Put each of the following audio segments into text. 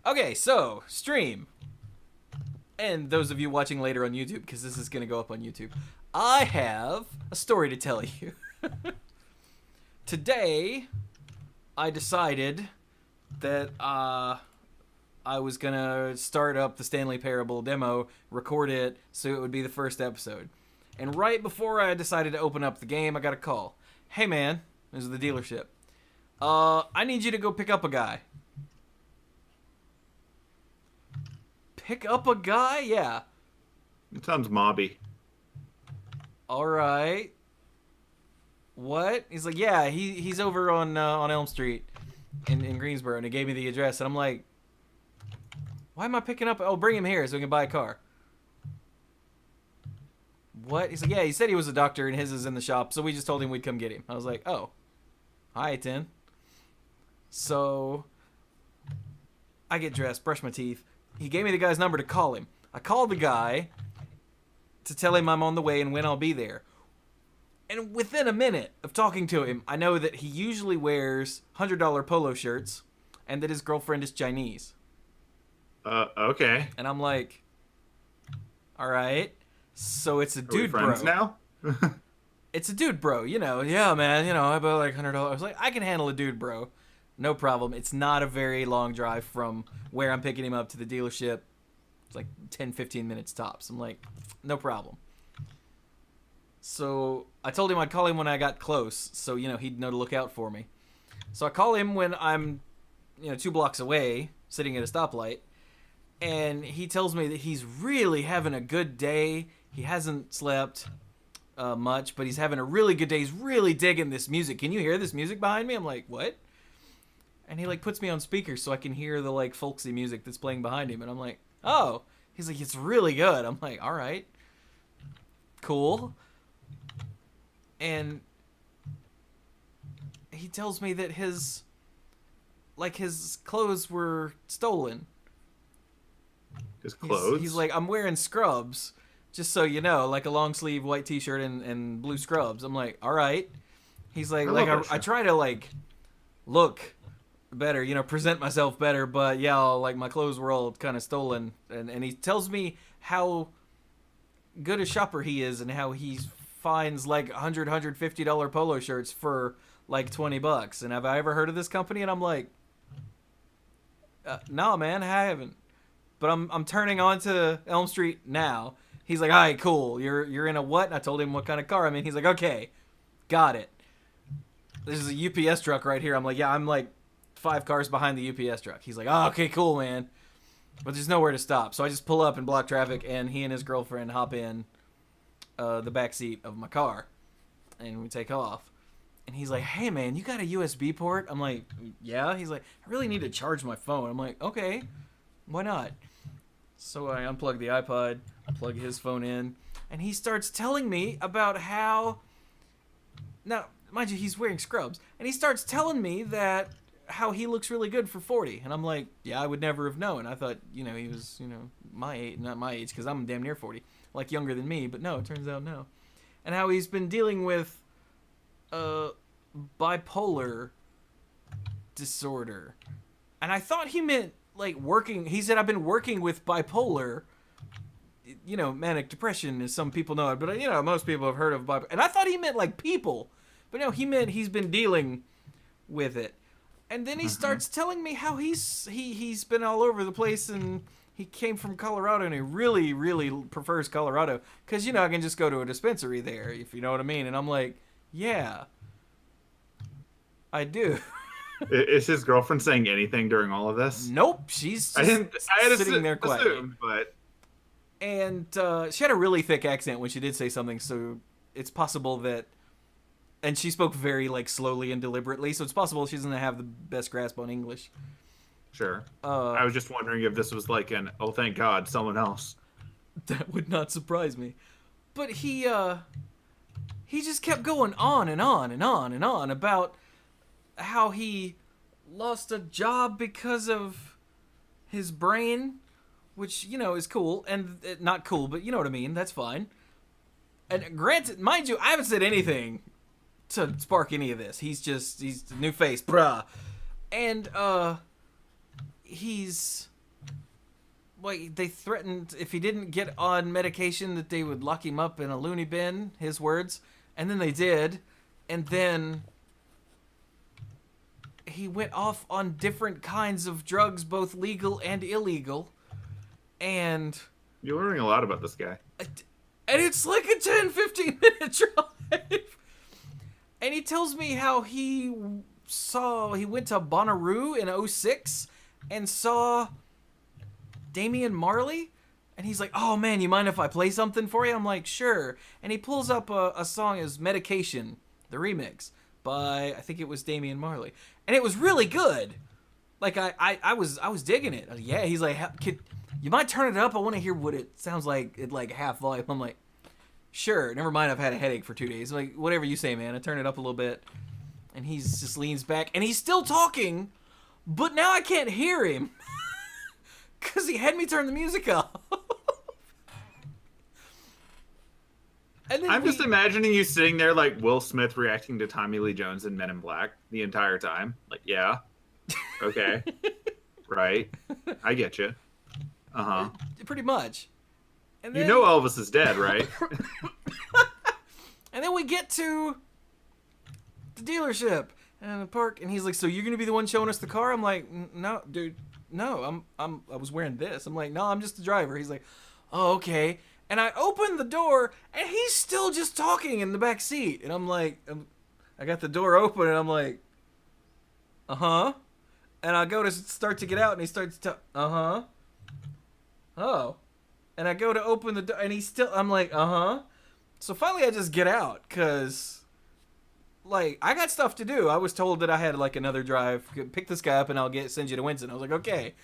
Okay, so stream, and those of you watching later on YouTube, because this is going to go up on YouTube, I have a story to tell you. Today, I decided that I was gonna start up the Stanley Parable demo, record it, so it would be the first episode. And right before I decided to open up the game, I got a call. Hey man, this is the dealership. I need you to go pick up a guy. Pick up a guy? Yeah. It sounds mobby. Alright. What? He's like, yeah, he's over on Elm Street in Greensboro, and he gave me the address, and I'm like, why am I picking up? Oh, bring him here so we can buy a car. What? He's like, yeah, he said he was a doctor and his is in the shop, so we just told him we'd come get him. I was like, oh. Hi, 10. So, I get dressed, brush my teeth. He gave me the guy's number to call him. I called the guy to tell him I'm on the way and when I'll be there. And within a minute of talking to him, I know that he usually wears $100 polo shirts and that his girlfriend is Chinese. Okay. And I'm like, all right. So it's a dude bro. Friends now? It's a dude bro, yeah, man, I bet like $100. I was like, I can handle a dude bro. No problem. It's not a very long drive from where I'm picking him up to the dealership. It's like 10, 15 minutes tops. I'm like, no problem. So I told him I'd call him when I got close, so, he'd know to look out for me. So I call him when I'm, 2 blocks away, sitting at a stoplight, and he tells me that he's really having a good day. He hasn't slept much, but he's having a really good day. He's really digging this music. Can you hear this music behind me? I'm like, what? And he, puts me on speaker so I can hear the, folksy music that's playing behind him. And I'm like, oh. He's like, it's really good. I'm like, all right. Cool. And he tells me that his clothes were stolen. His clothes? He's like, I'm wearing scrubs, just so you know, like a long sleeve white t-shirt and blue scrubs. I'm like, all right. He's like, I try to look better, present myself better, but yeah, my clothes were all kind of stolen. And he tells me how good a shopper he is and how he finds $150 polo shirts for $20. And have I ever heard of this company? And I'm like, no, man, I haven't. But I'm turning onto Elm Street now. He's like, all right, cool. You're in a what? And I told him what kind of car I'm in. He's like, okay, got it. This is a UPS truck right here. I'm like, yeah, I'm 5 cars behind the UPS truck. He's like, oh, okay, cool, man. But there's nowhere to stop. So I just pull up and block traffic, and he and his girlfriend hop in the back seat of my car, and we take off. And he's like, hey, man, you got a USB port? I'm like, yeah. He's like, I really need to charge my phone. I'm like, okay, why not? So I unplug the iPod, plug his phone in, and he starts telling me about how... Now, mind you, he's wearing scrubs. And he starts telling me that how he looks really good for 40. And I'm like, yeah, I would never have known. I thought, he was, my age, not my age, because I'm damn near 40. Younger than me, but no, it turns out no. And how he's been dealing with bipolar disorder. And I thought he meant working. He said, I've been working with bipolar, manic depression, as some people know it, but most people have heard of bipolar. And I thought he meant people, but no, he meant he's been dealing with it. And then he starts telling me how he's been all over the place, and he came from Colorado, and he really, really prefers Colorado because I can just go to a dispensary there, if you know what I mean. And I'm like, yeah, I do. Is his girlfriend saying anything during all of this? Nope, she's just sitting there quietly. But... And she had a really thick accent when she did say something, so it's possible that... And she spoke very, slowly and deliberately, so it's possible she doesn't have the best grasp on English. Sure. I was just wondering if this was an, oh, thank God, someone else. That would not surprise me. But he just kept going on and on and on and on about how he lost a job because of his brain, which, is cool, and not cool, but you know what I mean, that's fine. And granted, mind you, I haven't said anything to spark any of this. He's the new face, bruh. And, he's Like, they threatened if he didn't get on medication that they would lock him up in a loony bin, his words. And then they did. And then he went off on different kinds of drugs, both legal and illegal. And you're learning a lot about this guy. And it's like a 10-15 minute drive. And he tells me how he went to Bonnaroo in 06 and saw Damian Marley. And he's like, oh man, you mind if I play something for you? I'm like, sure. And he pulls up a song as Medication, the remix, by, I think it was Damian Marley. And it was really good. Like, I was digging it. Yeah, he's like, you might turn it up? I want to hear what it sounds like at like half volume. I'm like, sure, never mind, I've had a headache for 2 days. I'm like, whatever you say, man. I turn it up a little bit. And he just leans back. And he's still talking, but now I can't hear him. Because he had me turn the music off. And then I'm just imagining you sitting there like Will Smith reacting to Tommy Lee Jones in Men in Black the entire time. Like, yeah. Okay. Right. I get you. Uh-huh. Pretty much. And then, you know Elvis is dead, right? And then we get to the dealership and the park, and he's like, so you're going to be the one showing us the car? I'm like, no, dude, no, I was wearing this. I'm like, no, I'm just the driver. He's like, oh, okay. And I open the door, and he's still just talking in the back seat. And I'm like, I got the door open, and I'm like, uh-huh. And I go to start to get out, and he starts to, uh-huh. Oh. And I go to open the door, and he's still, I'm like, uh-huh. So finally I just get out, because, like, I got stuff to do. I was told that I had, like, another drive. Pick this guy up, and I'll send you to Winston. I was like, okay.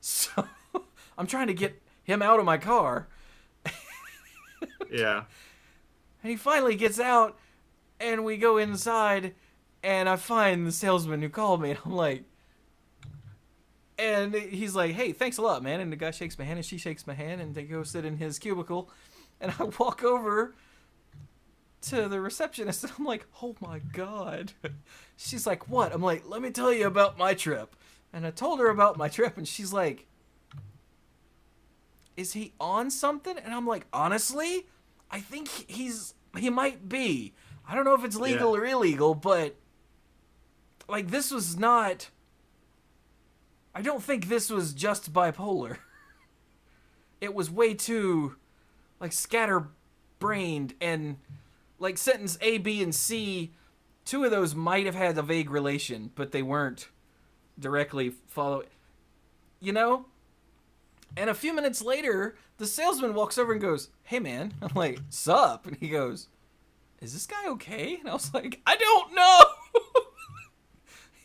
So I'm trying to get him out of my car. Yeah. And he finally gets out, and we go inside, and I find the salesman who called me, and I'm like, and he's like, hey, thanks a lot, man. And the guy shakes my hand, and she shakes my hand, and they go sit in his cubicle. And I walk over to the receptionist, and I'm like, oh my God. She's like, what? I'm like, let me tell you about my trip. And I told her about my trip, and she's like, is he on something? And I'm like, honestly, I think he might be. I don't know if it's legal or illegal, but like, this was not, I don't think this was just bipolar. It was way too, like, scatterbrained, and like sentence A, B, and C, two of those might have had a vague relation, but they weren't directly following, you know? And a few minutes later, the salesman walks over and goes, hey, man. I'm like, sup? And he goes, is this guy okay? And I was like, I don't know.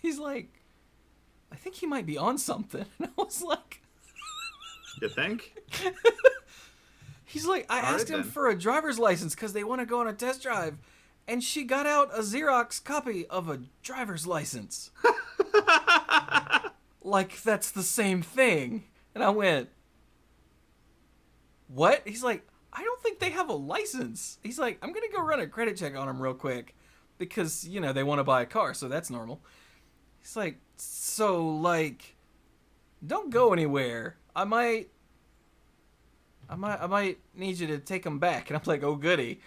He's like, I think he might be on something. And I was like, you think? He's like, I asked him for a driver's license because they want to go on a test drive. And she got out a Xerox copy of a driver's license. Like, that's the same thing. And I went, what? He's like, I don't think they have a license. He's like, I'm going to go run a credit check on them real quick because, you know, they want to buy a car, so that's normal. He's like, so, like, don't go anywhere. I might need you to take them back. And I'm like, oh, goody.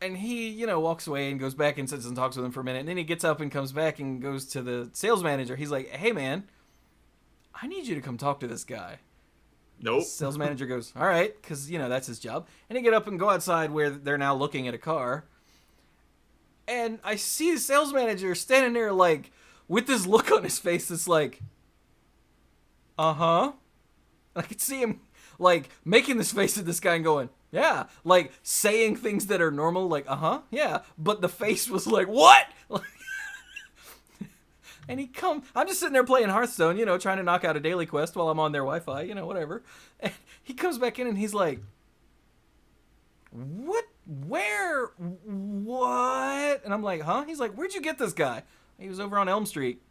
And he, you know, walks away and goes back and sits and talks with him for a minute. And then he gets up and comes back and goes to the sales manager. He's like, hey, man, I need you to come talk to this guy. Nope. The sales manager goes, all right, because, you know, that's his job. And he get up and go outside where they're now looking at a car. And I see the sales manager standing there, like, with this look on his face that's like, uh-huh. I could see him, like, making this face at this guy and going, yeah. Like, saying things that are normal, like, uh-huh, yeah. But the face was like, what? And I'm just sitting there playing Hearthstone, you know, trying to knock out a daily quest while I'm on their Wi-Fi, you know, whatever. And he comes back in and he's like, what? Where? What? And I'm like, huh? He's like, where'd you get this guy? He was over on Elm Street.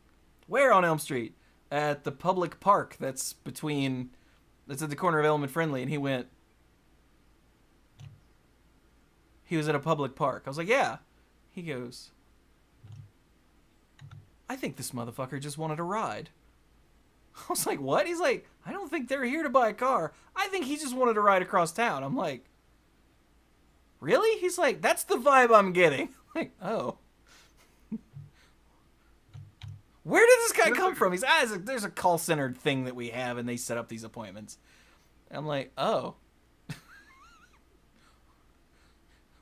Where on Elm Street? At the public park that's at the corner of Elm and Friendly. And he went, he was at a public park. I was like, yeah. He goes, I think this motherfucker just wanted a ride. I was like, what? He's like, I don't think they're here to buy a car. I think he just wanted to ride across town. I'm like, really? He's like, that's the vibe I'm getting. I'm like, oh. Where did this guy come from? He's there's a call center thing that we have, and they set up these appointments. I'm like, oh.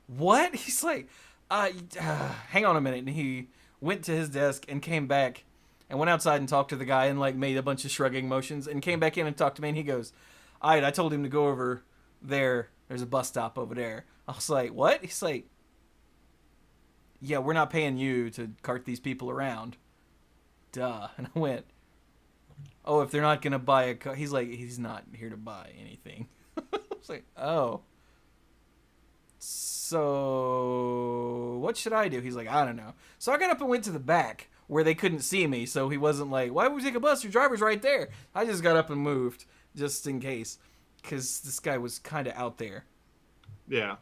What? He's like, hang on a minute. And he went to his desk and came back and went outside and talked to the guy and like made a bunch of shrugging motions and came back in and talked to me. And he goes, all right, I told him to go over there. There's a bus stop over there. I was like, what? He's like, yeah, we're not paying you to cart these people around. Duh. And I went, oh, if they're not going to buy a car. He's like, he's not here to buy anything. I was like, oh. So what should I do? He's like, I don't know. So I got up and went to the back where they couldn't see me. So he wasn't like, why would we take a bus? Your driver's right there. I just got up and moved just in case. Because this guy was kind of out there. Yeah.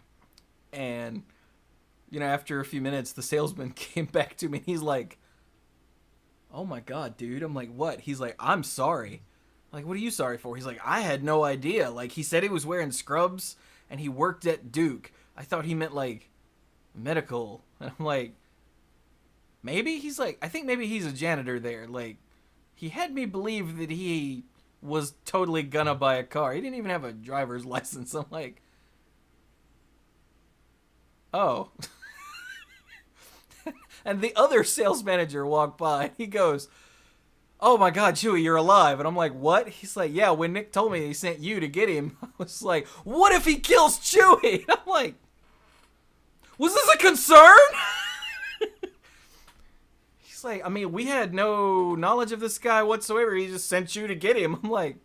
And, you know, after a few minutes, the salesman came back to me. And he's like, oh my God, dude. I'm like, what? He's like, I'm sorry. I'm like, what are you sorry for? He's like, I had no idea. Like, he said he was wearing scrubs and he worked at Duke. I thought he meant, like, medical. And I'm like, maybe? He's like, I think maybe he's a janitor there. Like, he had me believe that he was totally gonna buy a car. He didn't even have a driver's license. I'm like, oh. And the other sales manager walked by. He goes, oh my God, Chewie, you're alive. And I'm like, what? He's like, yeah, when Nick told me he sent you to get him, I was like, what if he kills Chewie? And I'm like, was this a concern? He's like, I mean, we had no knowledge of this guy whatsoever. He just sent you to get him. I'm like,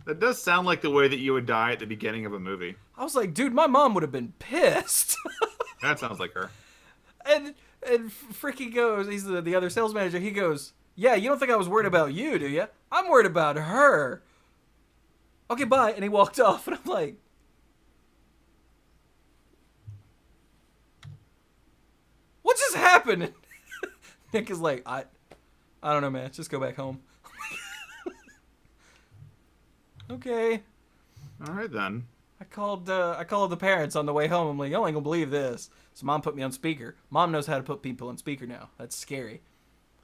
that does sound like the way that you would die at the beginning of a movie. I was like, dude, my mom would have been pissed. That sounds like her. And freaking goes, he's the other sales manager. He goes, yeah, you don't think I was worried about you, do you? I'm worried about her. Okay, bye. And he walked off. And I'm like, what just happened? Nick is like, I don't know, man. Just go back home. Okay. All right, then. I called the parents on the way home. I'm like, y'all ain't gonna believe this. So mom put me on speaker. Mom knows how to put people on speaker now. That's scary.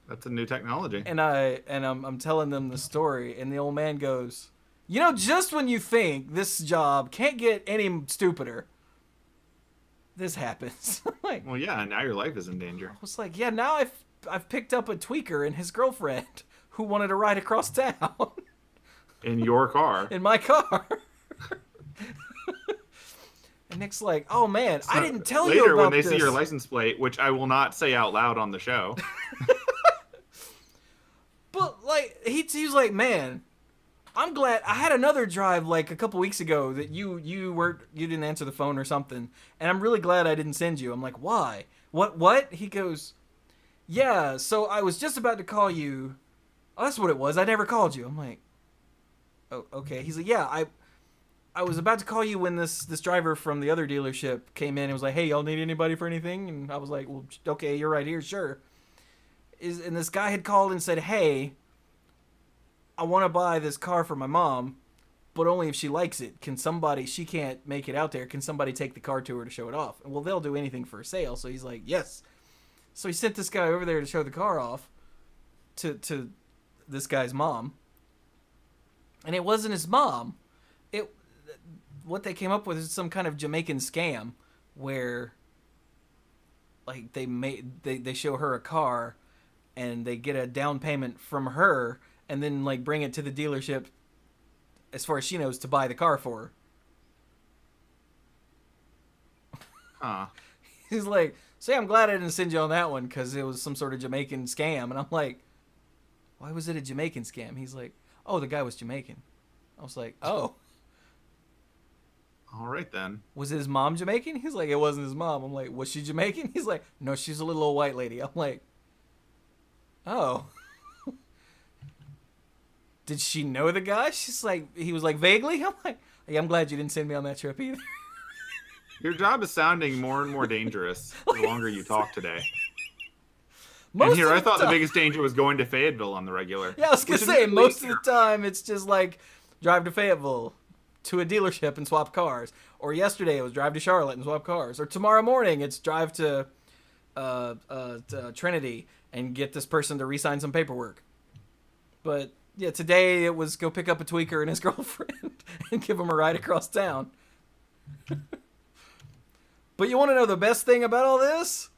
That's a new technology. And I'm telling them the story, and the old man goes, you know, just when you think this job can't get any stupider, this happens. Like, well, yeah, and now your life is in danger. I was like, yeah, now I've picked up a tweaker and his girlfriend who wanted to ride across town. In your car. In my car. And Nick's like, oh man, so I didn't tell you about this. Later, when they see your license plate, which I will not say out loud on the show. But like, he was like, man, I'm glad I had another drive like a couple weeks ago that you didn't answer the phone or something, and I'm really glad I didn't send you. I'm like, why? What? He goes, yeah. So I was just about to call you. Oh, that's what it was. I never called you. I'm like, oh, okay. He's like, yeah, I was about to call you when this driver from the other dealership came in and was like, hey, y'all need anybody for anything? And I was like, well, okay, you're right here, sure. And this guy had called and said, hey, I want to buy this car for my mom, but only if she likes it. She can't make it out there. Can somebody take the car to her to show it off? And well, they'll do anything for a sale. So he's like, yes. So he sent this guy over there to show the car off to this guy's mom. And it wasn't his mom. What they came up with is some kind of Jamaican scam where like they show her a car and they get a down payment from her and then like bring it to the dealership as far as she knows to buy the car for her. Huh. He's like, so yeah, I'm glad I didn't send you on that one because it was some sort of Jamaican scam. And I'm like, why was it a Jamaican scam? He's like, oh, the guy was Jamaican. I was like, oh. All right, then. Was his mom Jamaican? He's like, it wasn't his mom. I'm like, was she Jamaican? He's like, no, she's a little old white lady. I'm like, oh. Did she know the guy? She's like, he was like, vaguely? I'm like, yeah, I'm glad you didn't send me on that trip either. Your job is sounding more and more dangerous the longer you talk today. Most And here, of I thought the time- biggest danger was going to Fayetteville on the regular. Yeah, I was gonna which say admittedly- most of the time it's just like drive to Fayetteville, to a dealership and swap cars. Or yesterday it was drive to Charlotte and swap cars. Or tomorrow morning it's drive to Trinity and get this person to re-sign some paperwork. But yeah, today it was go pick up a tweaker and his girlfriend and give him a ride across town. But you want to know the best thing about all this?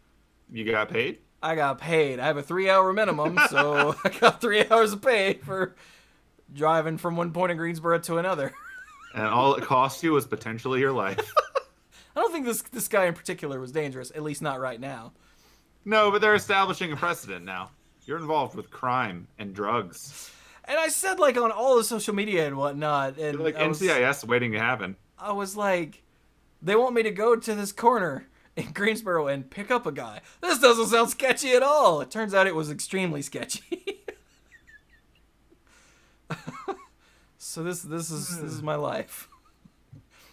You got paid? I got paid. I have a 3-hour minimum, so I got 3 hours of pay for driving from one point in Greensboro to another. And all it cost you was potentially your life. I don't think this guy in particular was dangerous, at least not right now. No, but they're establishing a precedent now. You're involved with crime and drugs. And I said, like, on all the social media and whatnot, and You're like I was, NCIS waiting to happen. I was like, they want me to go to this corner in Greensboro and pick up a guy. This doesn't sound sketchy at all. It turns out it was extremely sketchy. So this is my life.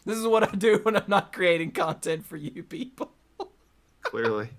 This is what I do when I'm not creating content for you people. Clearly.